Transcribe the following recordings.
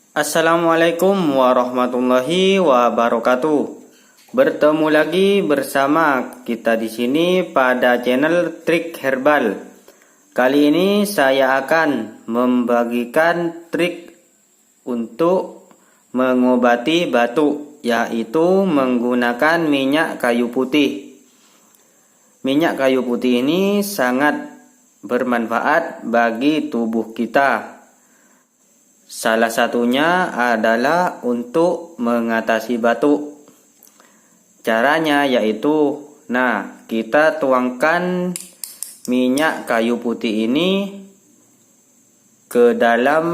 Assalamualaikum warahmatullahi wabarakatuh. Bertemu lagi bersama kita di sini pada channel Trik Herbal. Kali ini saya akan membagikan trik untuk mengobati batuk, yaitu menggunakan minyak kayu putih. Minyak kayu putih ini sangat bermanfaat bagi tubuh kita. Salah satunya adalah untuk mengatasi batuk. Caranya yaitu, kita tuangkan minyak kayu putih ini ke dalam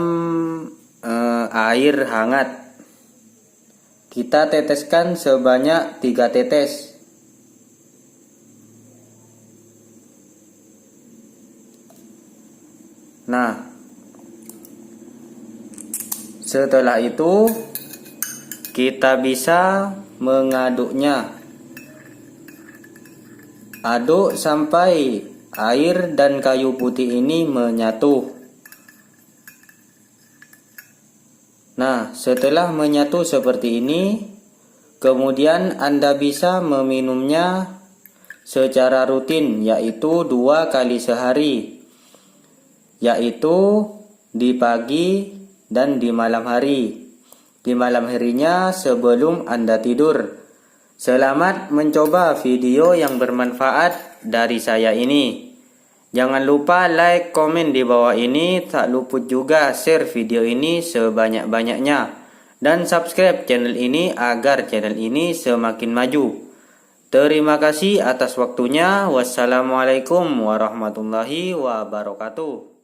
air hangat. Kita teteskan sebanyak 3 tetes. Setelah itu kita bisa mengaduknya. Aduk sampai air dan kayu putih ini menyatu. Setelah menyatu seperti ini, kemudian Anda bisa meminumnya secara rutin, yaitu 2 kali sehari, yaitu di pagi dan di malam hari. Di malam harinya sebelum Anda tidur. Selamat mencoba video yang bermanfaat dari saya ini. Jangan lupa like, komen di bawah ini. Tak luput juga share video ini sebanyak-banyaknya. Dan subscribe channel ini agar channel ini semakin maju. Terima kasih atas waktunya. Wassalamualaikum warahmatullahi wabarakatuh.